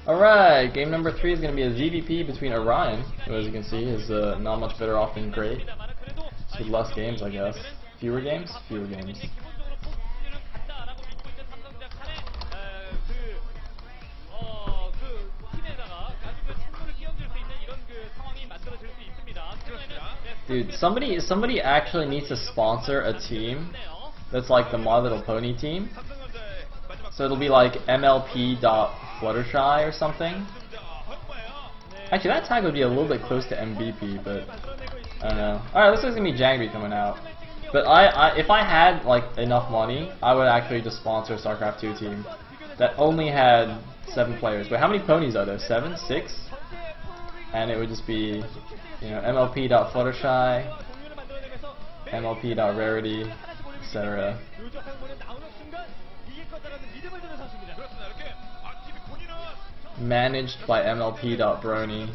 Alright, game number 3 is going to be a ZVP between Orion, who as you can see is not much better off than Great. With less games, I guess. Fewer games? Fewer games. Dude, somebody actually needs to sponsor a team that's like the My Little Pony team. So it'll be like MLP.Fluttershy or something. Actually, that tag would be a little bit close to MVP, but I don't know. Alright, looks like it's gonna be Jangbi coming out. But if I had like enough money, I would actually just sponsor a StarCraft 2 team that only had 7 players. Wait, how many ponies are there? 7? 6? And it would just be, you know, MLP.Fluttershy, MLP.Rarity, etc. Managed by MLP.Brony.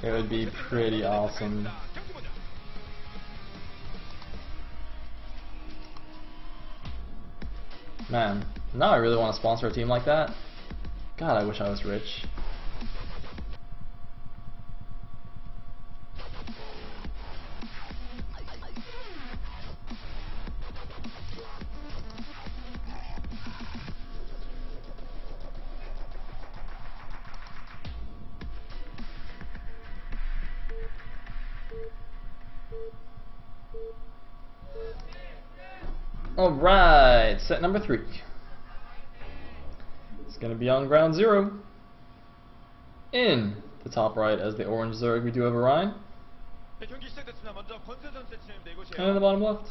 It would be pretty awesome. Man, now I really want to sponsor a team like that. God, I wish I was rich. Alright, set number 3. It's going to be on ground 0. In the top right as the orange Zerg, we do have Orion. And in the bottom left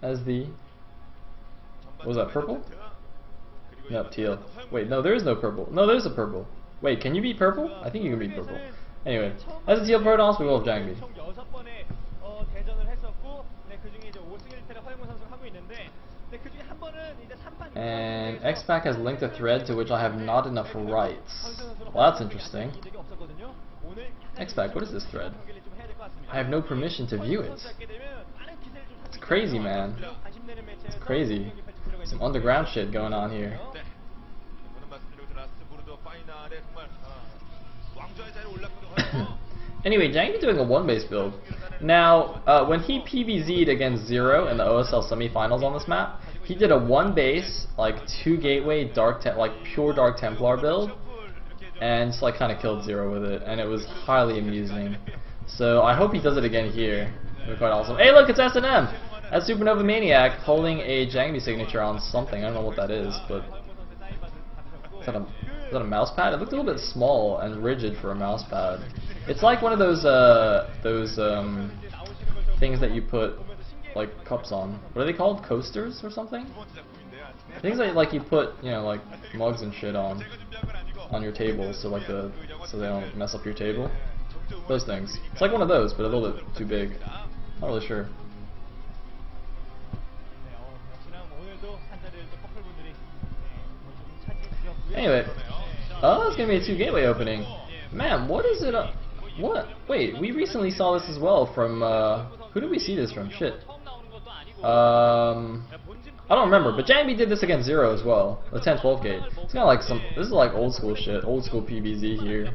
as the... what was that, purple? Yep, teal. Wait, no, there is no purple. No, there's a purple. Wait, can you be purple? I think you can be purple. Anyway, as the teal Protoss, we will have Jangbi. And X-Pac has linked a thread to which I have not enough rights. Well, that's interesting. X-Pac, what is this thread? I have no permission to view it. It's crazy, man. It's crazy. Some underground shit going on here. Anyway, Jangbi doing a 1-base build. Now, when he PvZ'd against Zero in the OSL semifinals on this map, he did a 1-base, like 2 gateway like pure Dark Templar build, and just like kind of killed Zero with it, and it was highly amusing. So I hope he does it again here. It'd be quite awesome. Hey, look, it's S&M. That's Supernova Maniac holding a Jangbi signature on something. I don't know what that is, but is that a mouse pad? It looked a little bit small and rigid for a mouse pad. It's like one of those things that you put like cups on. What are they called? Coasters or something? Things that like you put, you know, like mugs and shit on your table, so like so they don't mess up your table. Those things. It's like one of those, but a little bit too big. Not really sure. Anyway, oh, it's gonna be a 2 gateway opening. Man, what is it? What? Wait, we recently saw this as well from. Who did we see this from? Shit. I don't remember, but Jangbi did this against Zero as well. The 10-12 gate. It's kind of like some. This is like old school shit. Old school PvZ here.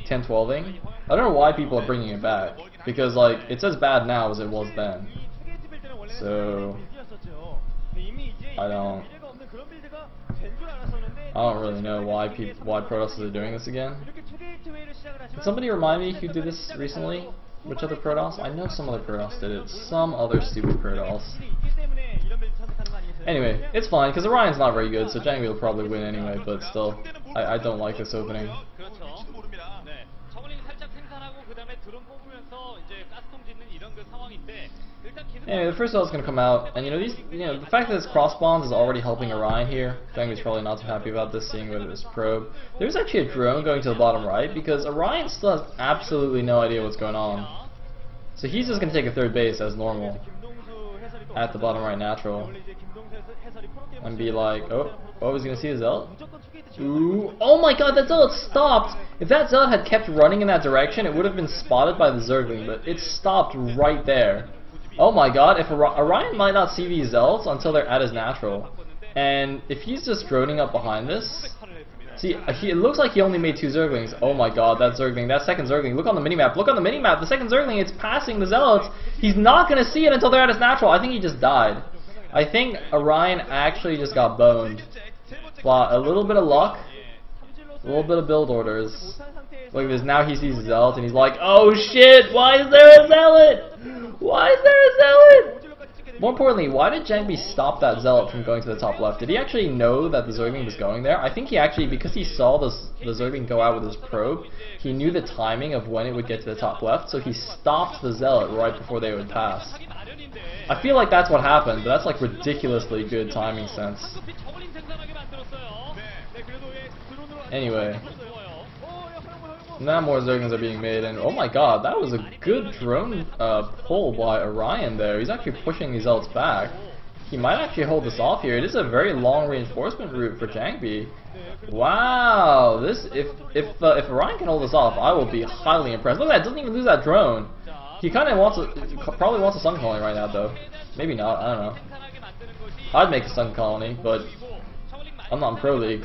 10-12ing. I don't know why people are bringing it back, because like it's as bad now as it was then. So I don't really know why Protosses are doing this again. Can somebody remind me who did this recently? Which other Protoss? I know some other Protoss did it. Some other stupid Protoss. Anyway, it's fine, because Orion's not very good, so Jangbi will probably win anyway, but still, I don't like this opening. Anyway, the first is going to come out, and the fact that it's cross spawns is already helping Orion here. Jangbi's probably not too happy about this, seeing with his probe. There's actually a drone going to the bottom right, because Orion still has absolutely no idea what's going on. So he's just going to take a 3rd base as normal at the bottom right natural, and be like, oh, he's going to see his Zelt? Ooh, oh my god, that Zelt stopped! If that Zelt had kept running in that direction, it would have been spotted by the Zergling, but it stopped right there. Oh my god, if Orion might not see these Zelts until they're at his natural. And if he's just droning up behind this, see, it looks like he only made 2 Zerglings. Oh my god, that Zergling, that second Zergling. Look on the minimap, look on the minimap. The second Zergling, it's passing the Zealots. He's not going to see it until they're at his natural. I think he just died. I think Orion actually just got boned. But a little bit of luck, a little bit of build orders. Look at this, now he sees a Zealot and he's like, oh shit, why is there a Zealot? Why is there a Zealot? More importantly, why did Jangbi stop that Zealot from going to the top left? Did he actually know that the Zergling was going there? I think he actually, because he saw the Zergling go out with his probe, he knew the timing of when it would get to the top left, so he stopped the Zealot right before they would pass. I feel like that's what happened, but that's like ridiculously good timing sense. Anyway. Now more Zerglings are being made, and oh my god, that was a good drone pull by Orion there. He's actually pushing these Zealots back. He might actually hold this off here. It is a very long reinforcement route for Jangbi. Wow, this if Orion can hold this off, I will be highly impressed. Look at that, doesn't even lose that drone. He kind of probably wants a sun colony right now though. Maybe not, I don't know. I'd make a sun colony, but I'm not in Pro League.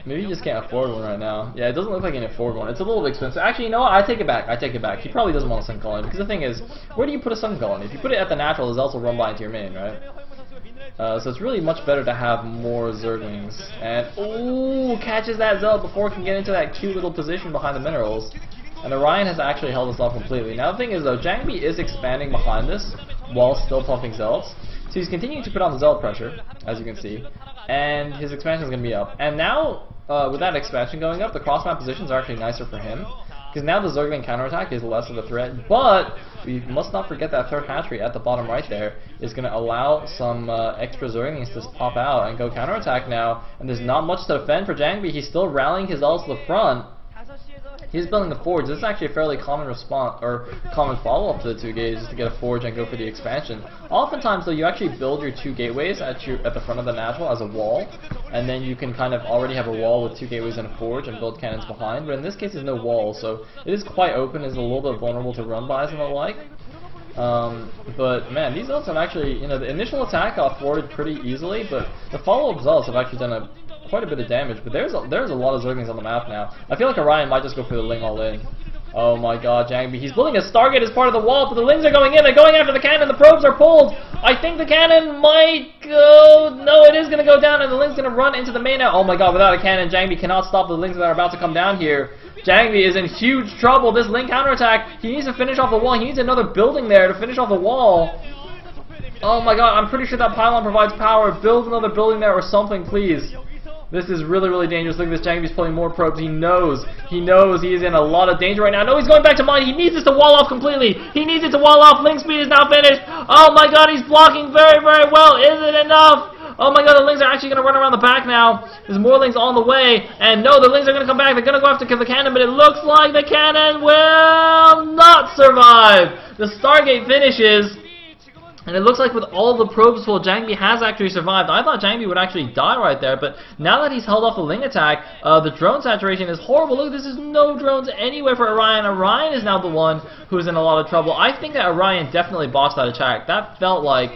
Maybe he just can't afford one right now. Yeah, it doesn't look like he can afford one. It's a little bit expensive. Actually, you know what? I take it back. I take it back. He probably doesn't want a sun colony, because the thing is, where do you put a sun colony? If you put it at the natural, the Zealots will run by into your main, right? So it's really much better to have more Zerglings. And, ooh, catches that Zealot before it can get into that cute little position behind the minerals. And Orion has actually held this off completely. Now the thing is though, Jangbi is expanding behind this while still pumping Zealots. So he's continuing to put on the Zealot pressure, as you can see. And his expansion is going to be up. And now, with that expansion going up, the cross-map positions are actually nicer for him. Because now the Zergling counterattack is less of a threat. But we must not forget that third hatchery at the bottom right there is going to allow some extra Zerglings to pop out and go counterattack now. And there's not much to defend for Jangbi. He's still rallying his Zealots to the front. He's building the forge. This is actually a fairly common response, or common follow-up to the 2 gates, just to get a forge and go for the expansion. Oftentimes, though, you actually build your 2 gateways at the front of the natural as a wall, and then you can kind of already have a wall with 2 gateways and a forge and build cannons behind. But in this case, there's no wall, so it is quite open. It's a little bit vulnerable to run-bys and the like. But man, these Zealots have actually, you know, the initial attack got thwarted pretty easily, but the follow-up Zealots have actually done quite a bit of damage. But there's a lot of Zerglings on the map now. I feel like Orion might just go for the Ling all in. Oh my god, Jangbi. He's building a Stargate as part of the wall, but the Lings are going in. They're going after the cannon. The probes are pulled. I think the cannon might go... No, it is going to go down, and the Ling's going to run into the main now. Oh my god, without a cannon, Jangbi cannot stop the Lings that are about to come down here. Jangbi is in huge trouble. This Ling counterattack, he needs to finish off the wall. He needs another building there to finish off the wall. Oh my god, I'm pretty sure that pylon provides power. Build another building there or something, please. This is really, really dangerous. Look at this, Jangbi's pulling more probes. He knows he is in a lot of danger right now. No, he's going back to mine. He needs this to wall off completely. He needs it to wall off. Link speed is now finished. Oh my god, he's blocking very, very well. Is it enough? Oh my god, the Lings are actually going to run around the back now. There's more Lings on the way. And no, the Lings are going to come back. They're going to go after the cannon, but it looks like the cannon will not survive. The Stargate finishes. And it looks like with all the probes full, Jangbi has actually survived. I thought Jangbi would actually die right there, but now that he's held off the Ling attack, the drone saturation is horrible. Look, this is no drones anywhere for Orion. Orion is now the one who's in a lot of trouble. I think that Orion definitely botched that attack. That felt like...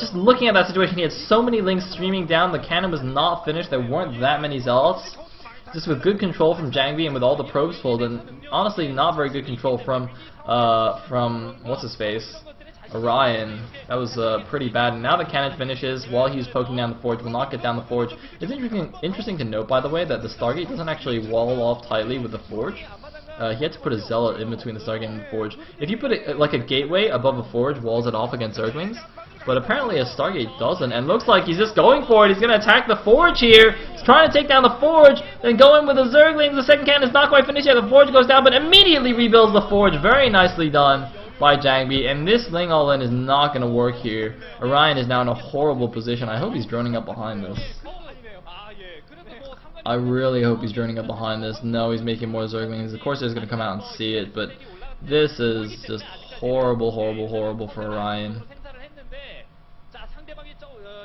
just looking at that situation, he had so many Lings streaming down. The cannon was not finished. There weren't that many Zealots. Just with good control from Jangbi and with all the probes pulled, and honestly not very good control from what's-his-face? Orion. That was pretty bad. And now the cannon finishes while he was poking down the forge. Will not get down the forge. It's interesting to note, by the way, that the Stargate doesn't actually wall off tightly with the forge. He had to put a Zealot in between the Stargate and the forge. If you put it like a gateway above a forge, walls it off against Zerglings. But apparently a Stargate doesn't, and looks like he's just going for it. He's going to attack the forge here. He's trying to take down the forge, then go in with the Zerglings. The second cannon is not quite finished yet. The forge goes down, but immediately rebuilds the forge. Very nicely done by Jangbi, and this Ling all-in is not going to work here. Orion is now in a horrible position. I hope he's droning up behind this. I really hope he's droning up behind this. No, he's making more Zerglings. Of course he's going to come out and see it, but this is just horrible, horrible, horrible for Orion.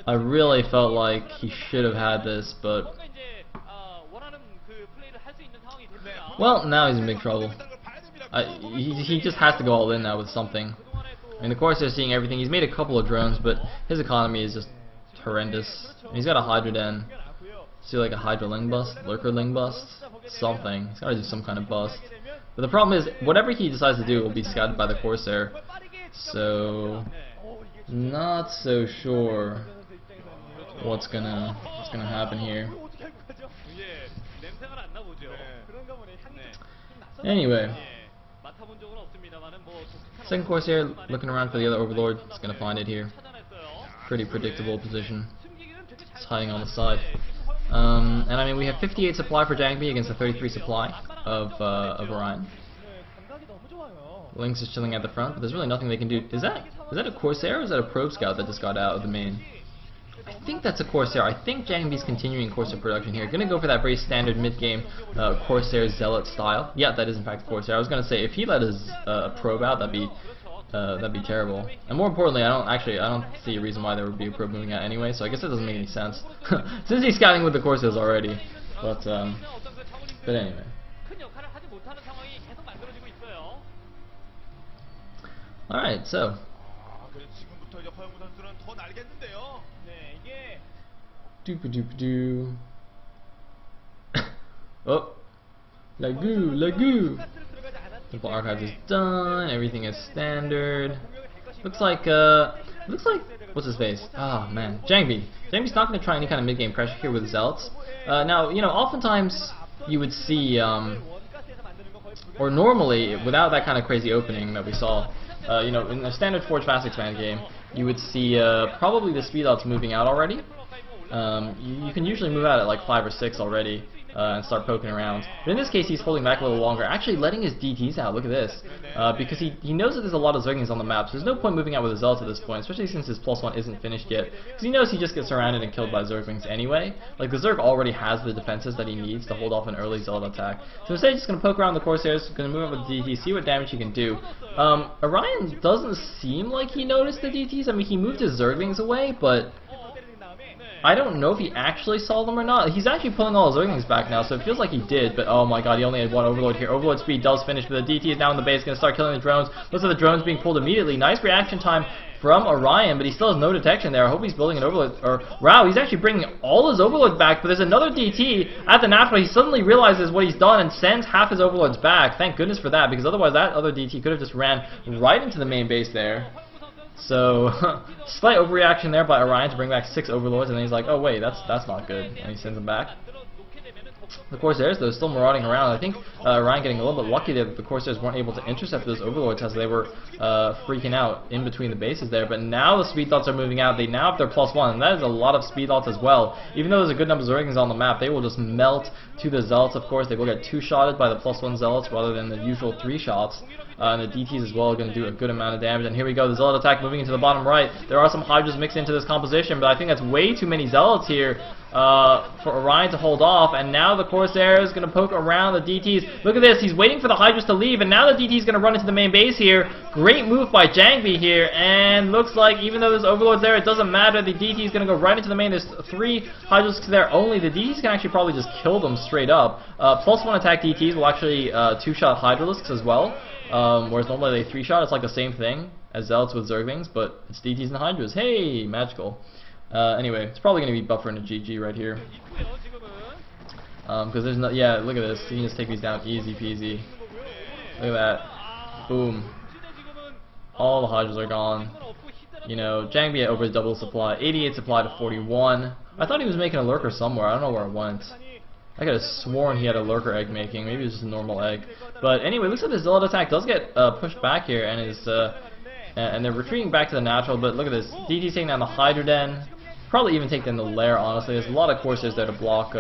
I really felt like he should have had this, but... Well, now he's in big trouble. He just has to go all in now with something. I mean, the Corsair's seeing everything. He's made a couple of drones, but his economy is just horrendous. And he's got a Hydra Den. See, like a Hydra Ling bust, Lurker Ling bust, something. He's got to do some kind of bust. But the problem is, whatever he decides to do will be scouted by the Corsair. So, not so sure what's gonna happen here. Anyway, second Corsair looking around for the other Overlord. He's gonna find it here. Pretty predictable position. It's hiding on the side. And I mean, we have 58 supply for Jangbi against the 33 supply of Orion. Lynx is chilling at the front, but there's really nothing they can do. Is that a Corsair or is that a Probe Scout that just got out of the main? I think that's a Corsair. I think Jangbi's continuing Corsair production here. Gonna go for that very standard mid-game Corsair Zealot style. Yeah, that is in fact Corsair. I was gonna say if he let his probe out, that'd be terrible. And more importantly, I don't see a reason why there would be a probe moving out anyway. So I guess that doesn't make any sense since he's scouting with the Corsairs already. But anyway. All right, so. Doop-a-doop-a-doo. Oh, Lagoo. Temple Archives is done. Everything is standard. Looks like what's his face? Oh man, Jangbi. Jangbi's not going to try any kind of mid-game pressure here with Zealots. Now, you know, oftentimes you would see, or normally without that kind of crazy opening that we saw, you know, in a standard Forge Fast Expand game, you would see probably the speed outs moving out already. You can usually move out at like 5 or 6 already and start poking around. But in this case, he's holding back a little longer, actually letting his DTs out. Look at this, because he knows that there's a lot of Zerglings on the map, so there's no point moving out with his Zealots at this point, especially since his +1 isn't finished yet. Because he knows he just gets surrounded and killed by Zerglings anyway. Like the Zerg already has the defenses that he needs to hold off an early Zealot attack. So instead, he's just going to poke around the Corsairs, going to move up with the DTs, see what damage he can do. Orion doesn't seem like he noticed the DTs. I mean, he moved his Zerglings away, but I don't know if he actually saw them or not. He's actually pulling all his Zerglings back now, so it feels like he did, but oh my god, he only had one Overlord here. Overlord speed does finish, but the DT is now in the base, going to start killing the drones. Looks like the drones being pulled immediately. Nice reaction time from Orion, but he still has no detection there. I hope he's building an Overlord, or wow, he's actually bringing all his Overlords back, but there's another DT at the natural. He suddenly realizes what he's done and sends half his Overlords back. Thank goodness for that, because otherwise that other DT could have just ran right into the main base there. So, slight overreaction there by Orion to bring back 6 Overlords, and then he's like, oh wait, that's not good, and he sends them back. The Corsairs, though, still marauding around. I think Orion getting a little bit lucky there that the Corsairs weren't able to intercept those Overlords as they were freaking out in between the bases there. But now the Speed Thoughts are moving out. They now have their +1, and that is a lot of Speed Thoughts as well. Even though there's a good number of Zerglings on the map, they will just melt to the Zealots, of course. They will get 2-shotted by the +1 Zealots rather than the usual 3 shots. And the DTs as well are going to do a good amount of damage. And here we go, the Zealot attack moving into the bottom right. There are some Hydras mixed into this composition, but I think that's way too many Zealots here for Orion to hold off. And now the Corsair is going to poke around the DTs. Look at this, he's waiting for the Hydras to leave, and now the DT is going to run into the main base here. Great move by Jangbi here, and looks like even though there's Overlords there, it doesn't matter. The DT is going to go right into the main. There's 3 Hydras there only. The DTs can actually probably just kill them straight up. +1 attack DTs will actually 2-shot Hydralisks as well. Whereas normally they 3-shot, it's like the same thing as Zealots with Zerglings, but it's DTs and Hydras. Hey, magical. Anyway, it's probably going to be buffering a GG right here. Because there's no, yeah, look at this. You can just take these down easy peasy. Look at that. Boom. All the Hydras are gone. You know, Jangbi had over double supply. 88 supply to 41. I thought he was making a Lurker somewhere. I don't know where it went. I could have sworn he had a Lurker egg making. Maybe it was just a normal egg. But anyway, looks like the Zealot attack does get pushed back here, and is and they're retreating back to the natural. But look at this, DT's taking down the Hydra Den. Probably even take down the Lair. Honestly, there's a lot of Corsairs there to block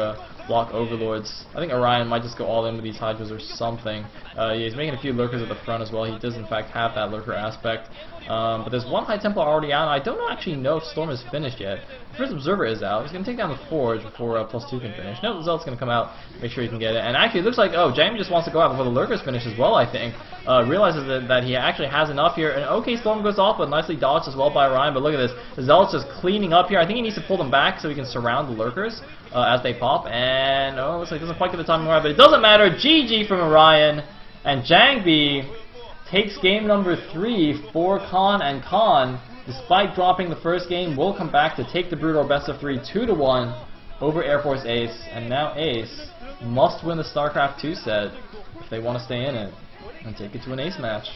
Overlords. I think Orion might just go all in with these Hydras or something. Yeah, he's making a few Lurkers at the front as well. He does in fact have that Lurker aspect. But there's one High Templar already out, and I don't actually know if Storm is finished yet. The first Observer is out. He's going to take down the Forge before +2 can finish. No, the Zealot's going to come out, make sure he can get it. And actually, it looks like, oh, Jangbi just wants to go out before the Lurkers finish as well, I think. Realizes that he actually has enough here. And okay, Storm goes off, but nicely dodged as well by Orion. But look at this. The Zealot's just cleaning up here. I think he needs to pull them back so he can surround the Lurkers as they pop. And, oh, looks like it doesn't quite get the timing right, but it doesn't matter. GG from Orion. And Jangbi takes game number 3 for Khan, and Khan, despite dropping the first game, will come back to take the Brutal best of 3 2-1 over Air Force Ace, and now Ace must win the StarCraft 2 set if they want to stay in it and take it to an Ace match.